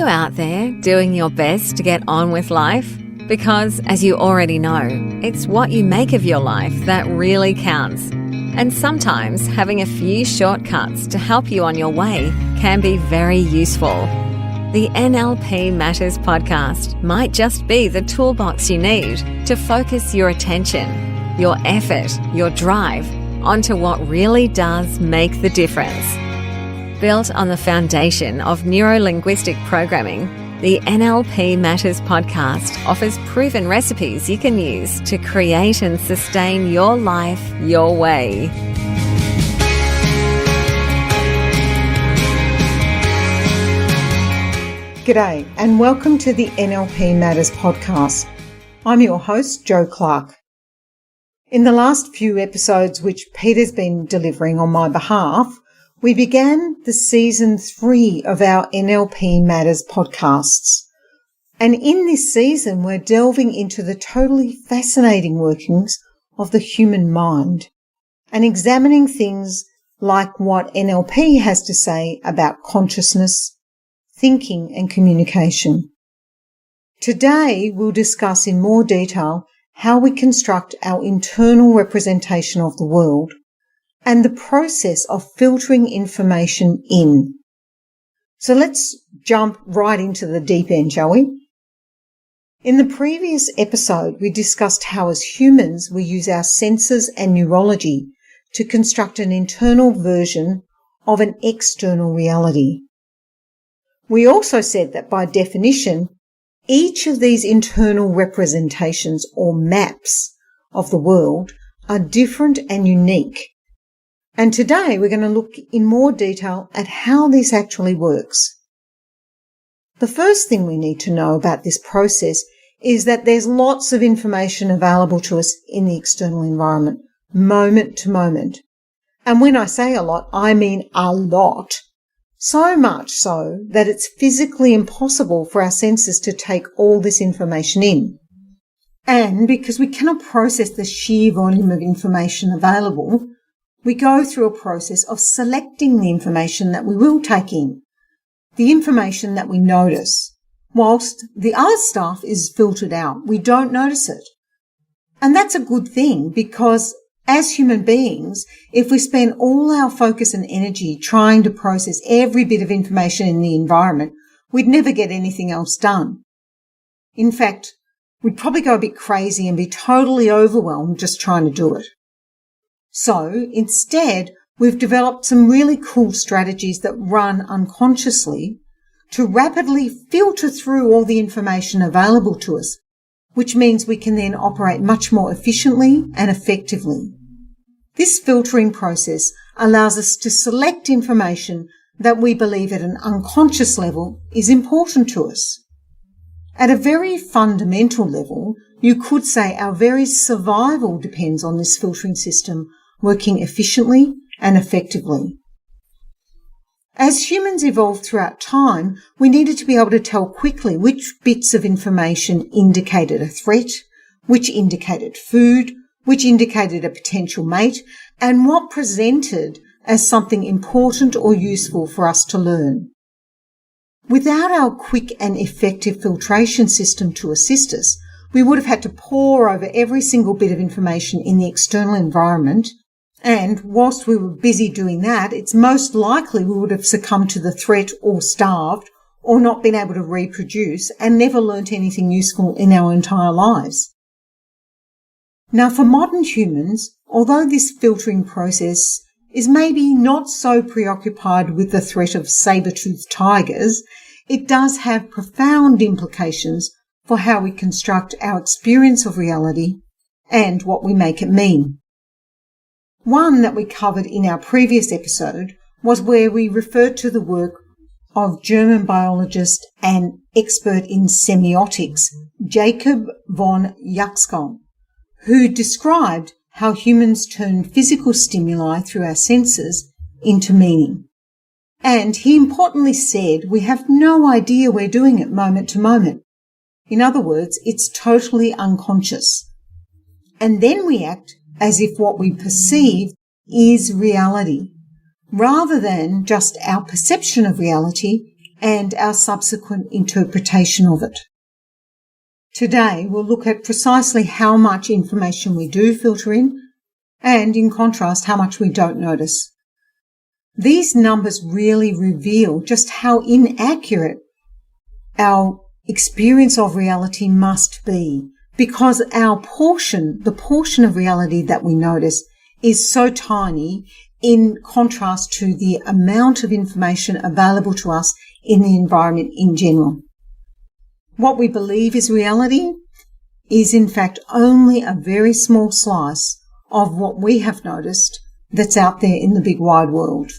you out there doing your best to get on with life? Because, as you already know, it's what you make of your life that really counts. And sometimes having a few shortcuts to help you on your way can be very useful. The NLP Matters podcast might just be the toolbox you need to focus your attention, your effort, your drive onto what really does make the difference. Built on the foundation of Neur-Linguistic programming, the NLP Matters podcast offers proven recipes you can use to create and sustain your life your way. G'day and welcome to the NLP Matters podcast. I'm your host, Jo Clark. In the last few episodes which Peter's been delivering on my behalf, we began the season 3 of our NLP Matters podcasts. And in this season, we're delving into the totally fascinating workings of the human mind and examining things like what NLP has to say about consciousness, thinking and communication. Today, we'll discuss in more detail how we construct our internal representation of the world and the process of filtering information in. So let's jump right into the deep end, shall we? In the previous episode, we discussed how as humans we use our senses and neurology to construct an internal version of an external reality. We also said that by definition, each of these internal representations or maps of the world are different and unique. And today we're going to look in more detail at how this actually works. The first thing we need to know about this process is that there's lots of information available to us in the external environment, moment to moment. And when I say a lot, I mean a lot. So much so that it's physically impossible for our senses to take all this information in. And because we cannot process the sheer volume of information available, we go through a process of selecting the information that we will take in, the information that we notice, whilst the other stuff is filtered out. We don't notice it. And that's a good thing because as human beings, if we spend all our focus and energy trying to process every bit of information in the environment, we'd never get anything else done. In fact, we'd probably go a bit crazy and be totally overwhelmed just trying to do it. So instead, we've developed some really cool strategies that run unconsciously to rapidly filter through all the information available to us, which means we can then operate much more efficiently and effectively. This filtering process allows us to select information that we believe at an unconscious level is important to us. At a very fundamental level, you could say our very survival depends on this filtering system working efficiently and effectively. As humans evolved throughout time, we needed to be able to tell quickly which bits of information indicated a threat, which indicated food, which indicated a potential mate, and what presented as something important or useful for us to learn. Without our quick and effective filtration system to assist us, we would have had to pore over every single bit of information in the external environment. And whilst we were busy doing that, it's most likely we would have succumbed to the threat or starved or not been able to reproduce and never learnt anything useful in our entire lives. Now, for modern humans, although this filtering process is maybe not so preoccupied with the threat of saber-toothed tigers, it does have profound implications for how we construct our experience of reality and what we make it mean. One that we covered in our previous episode was where we referred to the work of German biologist and expert in semiotics, Jacob von Uexküll, who described how humans turn physical stimuli through our senses into meaning. And he importantly said we have no idea we're doing it moment to moment. In other words, it's totally unconscious. And then we act as if what we perceive is reality, rather than just our perception of reality and our subsequent interpretation of it. Today, we'll look at precisely how much information we do filter in, and in contrast, how much we don't notice. These numbers really reveal just how inaccurate our experience of reality must be, because the portion of reality that we notice is so tiny in contrast to the amount of information available to us in the environment in general. What we believe is reality is in fact only a very small slice of what we have noticed that's out there in the big wide world.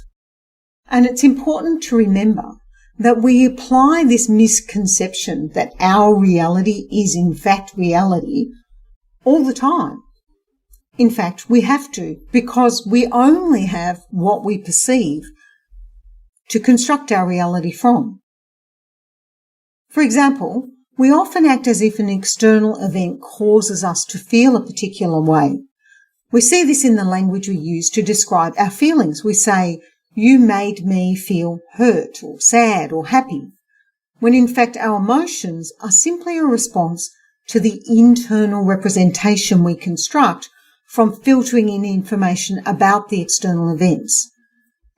And it's important to remember that we apply this misconception that our reality is in fact reality all the time. In fact, we have to, because we only have what we perceive to construct our reality from. For example, we often act as if an external event causes us to feel a particular way. We see this in the language we use to describe our feelings. We say, "You made me feel hurt or sad or happy," when in fact our emotions are simply a response to the internal representation we construct from filtering in information about the external events.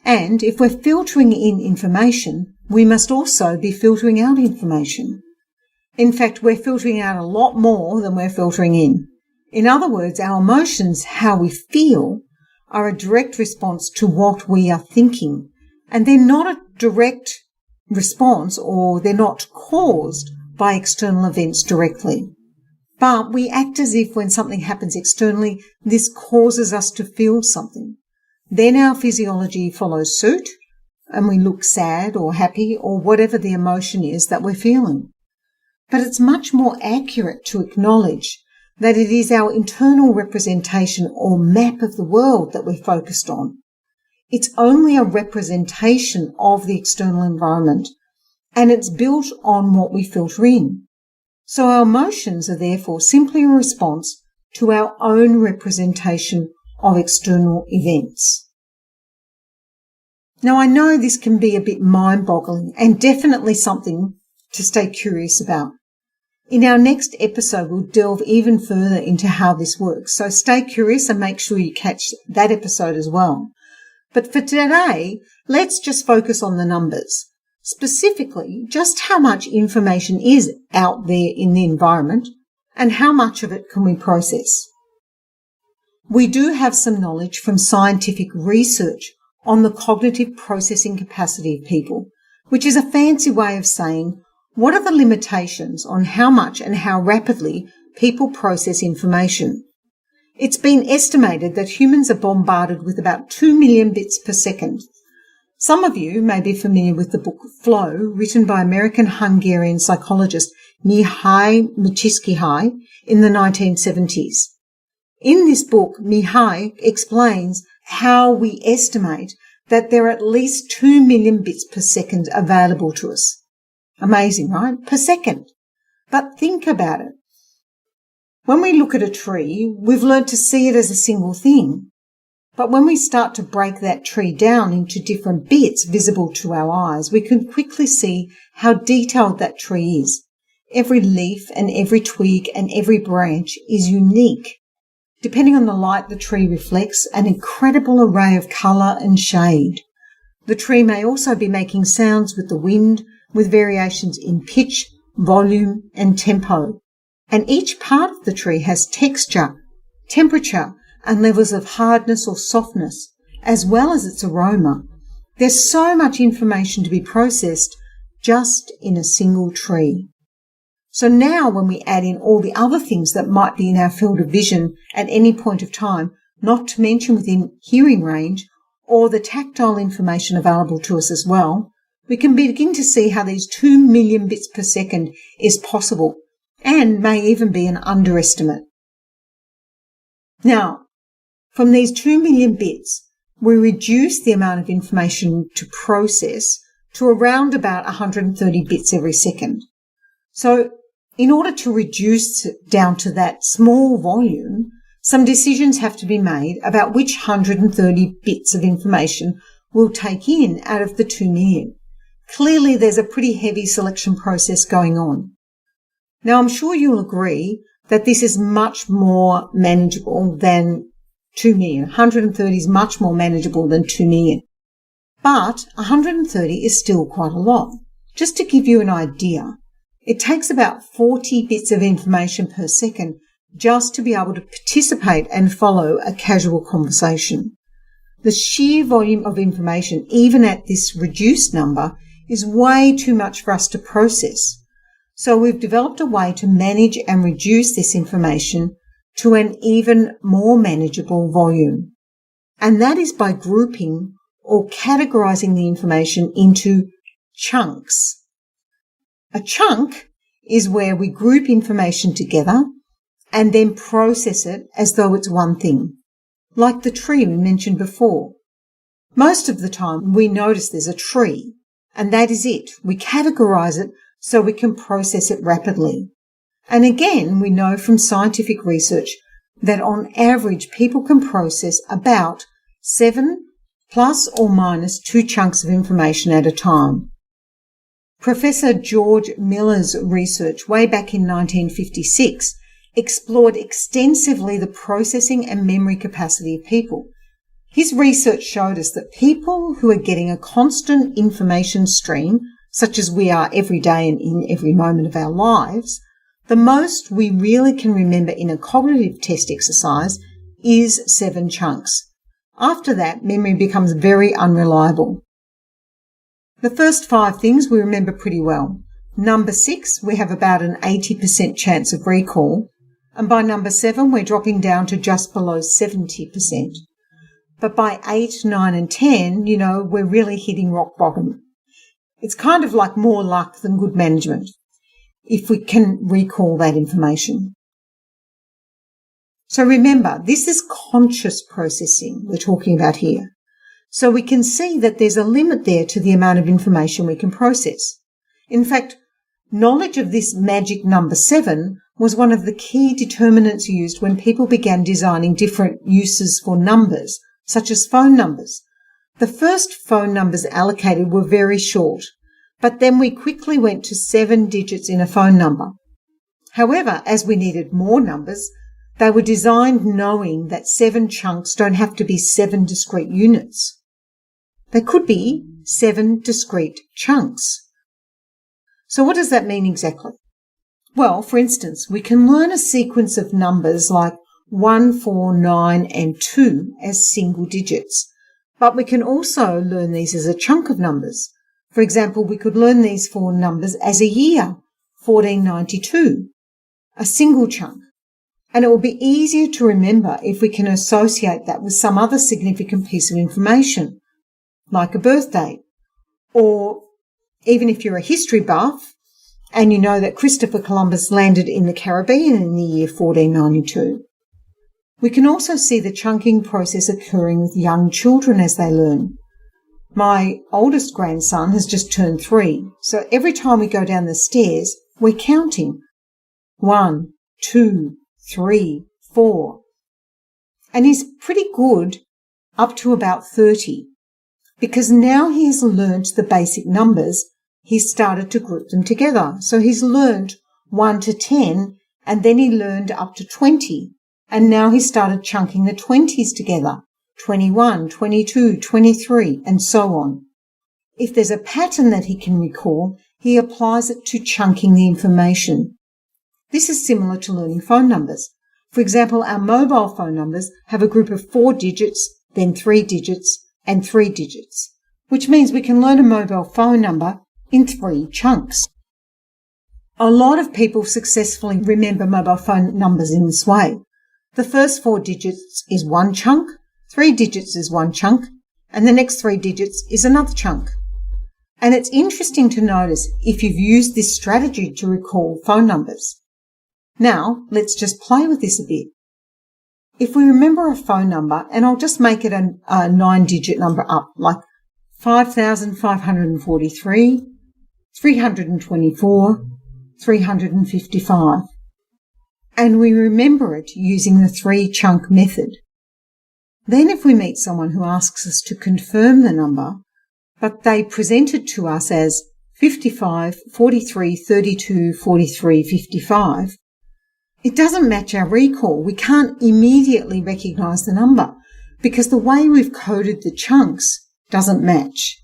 And if we're filtering in information, we must also be filtering out information. In fact, we're filtering out a lot more than we're filtering in. In other words, our emotions, how we feel, are a direct response to what we are thinking. And they're not a direct response, or they're not caused by external events directly. But we act as if when something happens externally, this causes us to feel something. Then our physiology follows suit, and we look sad or happy or whatever the emotion is that we're feeling. But it's much more accurate to acknowledge that it is our internal representation or map of the world that we're focused on. It's only a representation of the external environment, and it's built on what we filter in. So our emotions are therefore simply a response to our own representation of external events. Now, I know this can be a bit mind-boggling and definitely something to stay curious about. In our next episode, we'll delve even further into how this works. So stay curious and make sure you catch that episode as well. But for today, let's just focus on the numbers. Specifically, just how much information is out there in the environment and how much of it can we process. We do have some knowledge from scientific research on the cognitive processing capacity of people, which is a fancy way of saying what are the limitations on how much and how rapidly people process information. It's been estimated that humans are bombarded with about 2 million bits per second. Some of you may be familiar with the book Flow, written by American-Hungarian psychologist Mihaly Csikszentmihalyi in the 1970s. In this book, Mihaly explains how we estimate that there are at least 2 million bits per second available to us. Amazing, right? Per second. But think about it. When we look at a tree, we've learned to see it as a single thing. But when we start to break that tree down into different bits visible to our eyes, we can quickly see how detailed that tree is. Every leaf and every twig and every branch is unique. Depending on the light the tree reflects, an incredible array of colour and shade. The tree may also be making sounds with the wind, with variations in pitch, volume and tempo. And each part of the tree has texture, temperature, and levels of hardness or softness, as well as its aroma. There's so much information to be processed just in a single tree. So now when we add in all the other things that might be in our field of vision at any point of time, not to mention within hearing range, or the tactile information available to us as well, we can begin to see how these 2 million bits per second is possible and may even be an underestimate. Now, from these 2 million bits, we reduce the amount of information to process to around about 130 bits every second. So in order to reduce it down to that small volume, some decisions have to be made about which 130 bits of information we'll take in out of the 2 million. clearly there's a pretty heavy selection process going on. Now, I'm sure you'll agree that this is much more manageable than 2 million. 130 is much more manageable than 2 million. But 130 is still quite a lot. Just to give you an idea, it takes about 40 bits of information per second just to be able to participate and follow a casual conversation. The sheer volume of information, even at this reduced number, is way too much for us to process. So we've developed a way to manage and reduce this information to an even more manageable volume. And that is by grouping or categorizing the information into chunks. A chunk is where we group information together and then process it as though it's one thing, like the tree we mentioned before. Most of the time we notice there's a tree, and that is it. We categorize it so we can process it rapidly. And again, we know from scientific research that on average people can process about 7 plus or minus 2 chunks of information at a time. Professor George Miller's research way back in 1956 explored extensively the processing and memory capacity of people. His research showed us that people who are getting a constant information stream, such as we are every day and in every moment of our lives, the most we really can remember in a cognitive test exercise is 7 chunks. After that, memory becomes very unreliable. The first 5 things we remember pretty well. Number 6, we have about an 80% chance of recall. And by number 7, we're dropping down to just below 70%. But by 8, 9 and 10, we're really hitting rock bottom. It's kind of like more luck than good management, if we can recall that information. So remember, this is conscious processing we're talking about here. So we can see that there's a limit there to the amount of information we can process. In fact, knowledge of this magic number 7 was one of the key determinants used when people began designing different uses for numbers, such as phone numbers. The first phone numbers allocated were very short, but then we quickly went to 7 digits in a phone number. However, as we needed more numbers, they were designed knowing that 7 chunks don't have to be 7 discrete units. They could be 7 discrete chunks. So what does that mean exactly? Well, for instance, we can learn a sequence of numbers like 1, 4, 9 and 2 as single digits, but we can also learn these as a chunk of numbers. For example, we could learn these 4 numbers as a year, 1492, a single chunk. And it will be easier to remember if we can associate that with some other significant piece of information, like a birth date, or even if you're a history buff and you know that Christopher Columbus landed in the Caribbean in the year 1492. We can also see the chunking process occurring with young children as they learn. My oldest grandson has just turned 3, so every time we go down the stairs, we're counting. 1, 2, 3, 4. And he's pretty good up to about 30. Because now he has learnt the basic numbers, he's started to group them together. So he's learnt 1 to 10, and then he learned up to 20. And now he started chunking the 20s together, 21, 22, 23, and so on. If there's a pattern that he can recall, he applies it to chunking the information. This is similar to learning phone numbers. For example, our mobile phone numbers have a group of 4 digits, then 3 digits, and 3 digits, which means we can learn a mobile phone number in 3 chunks. A lot of people successfully remember mobile phone numbers in this way. The first 4 digits is 1 chunk, 3 digits is 1 chunk, and the next 3 digits is another chunk. And it's interesting to notice if you've used this strategy to recall phone numbers. Now, let's just play with this a bit. If we remember a phone number, and I'll just make it a 9-digit number up, like 5,543, 324, 355. And we remember it using the 3-chunk method. Then if we meet someone who asks us to confirm the number, but they present it to us as 55, 43, 32, 43, 55, it doesn't match our recall. We can't immediately recognise the number because the way we've coded the chunks doesn't match.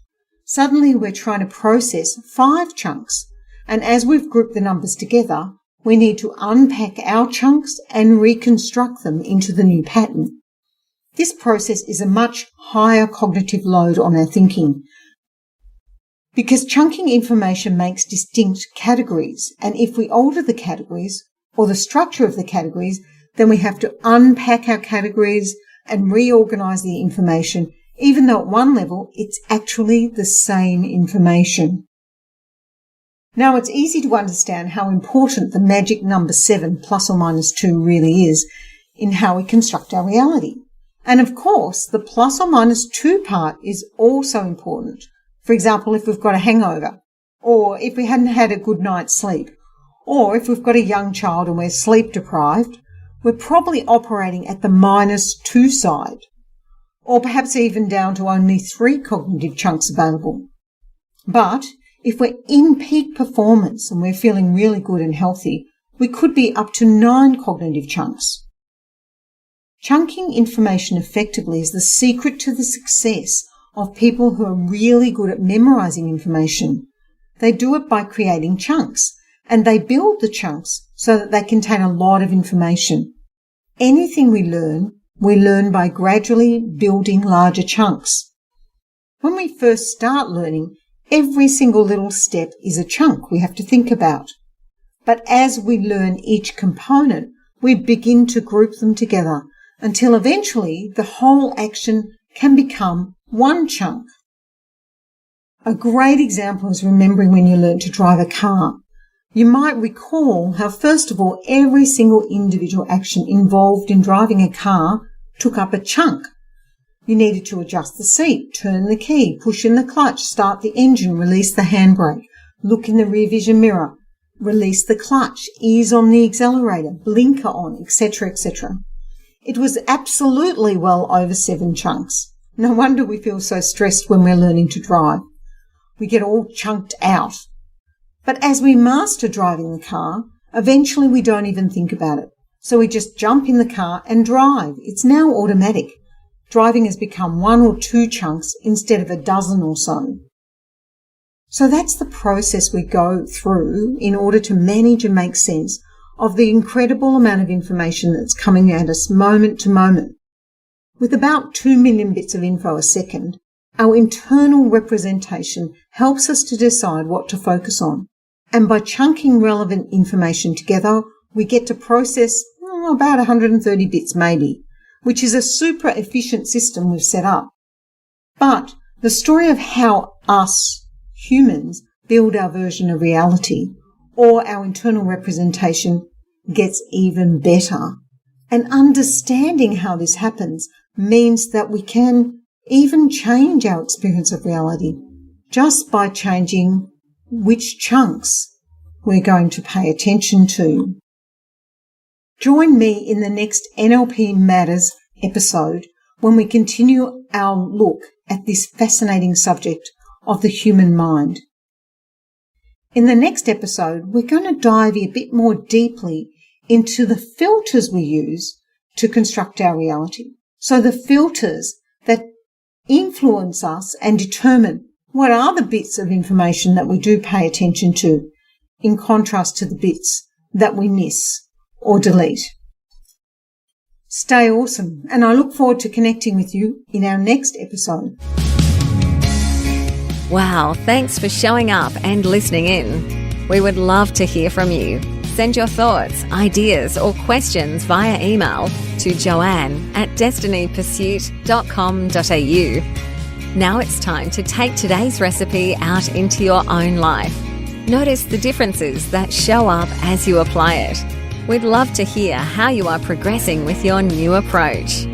Suddenly we're trying to process 5 chunks, and as we've grouped the numbers together, we need to unpack our chunks and reconstruct them into the new pattern. This process is a much higher cognitive load on our thinking because chunking information makes distinct categories, and if we alter the categories or the structure of the categories, then we have to unpack our categories and reorganise the information, even though at one level it's actually the same information. Now, it's easy to understand how important the magic number 7 plus or minus 2 really is in how we construct our reality. And of course, the plus or minus 2 part is also important. For example, if we've got a hangover, or if we hadn't had a good night's sleep, or if we've got a young child and we're sleep deprived, we're probably operating at the minus 2 side, or perhaps even down to only 3 cognitive chunks available. But if we're in peak performance and we're feeling really good and healthy, we could be up to 9 cognitive chunks. Chunking information effectively is the secret to the success of people who are really good at memorizing information. They do it by creating chunks, and they build the chunks so that they contain a lot of information. Anything we learn by gradually building larger chunks. When we first start learning, every single little step is a chunk we have to think about. But as we learn each component, we begin to group them together until eventually the whole action can become one chunk. A great example is remembering when you learn to drive a car. You might recall how, first of all, every single individual action involved in driving a car took up a chunk. You needed to adjust the seat, turn the key, push in the clutch, start the engine, release the handbrake, look in the rear vision mirror, release the clutch, ease on the accelerator, blinker on, etc., etc. It was absolutely well over 7 chunks. No wonder we feel so stressed when we're learning to drive. We get all chunked out. But as we master driving the car, eventually we don't even think about it. So we just jump in the car and drive. It's now automatic. Driving has become 1 or 2 chunks instead of a dozen or so. So that's the process we go through in order to manage and make sense of the incredible amount of information that's coming at us moment to moment. With about 2 million bits of info a second, our internal representation helps us to decide what to focus on. And by chunking relevant information together, we get to process about 130 bits maybe, which is a super efficient system we've set up. But the story of how us, humans, build our version of reality or our internal representation gets even better. And understanding how this happens means that we can even change our experience of reality just by changing which chunks we're going to pay attention to. Join me in the next NLP Matters episode when we continue our look at this fascinating subject of the human mind. In the next episode, we're going to dive a bit more deeply into the filters we use to construct our reality. So the filters that influence us and determine what are the bits of information that we do pay attention to, in contrast to the bits that we miss or delete. Stay awesome, and I look forward to connecting with you in our next episode. Wow, thanks for showing up and listening in. We would love to hear from you. Send your thoughts, ideas, or questions via email to joanne@destinypursuit.com.au. Now it's time to take today's recipe out into your own life. Notice the differences that show up as you apply it. We'd love to hear how you are progressing with your new approach.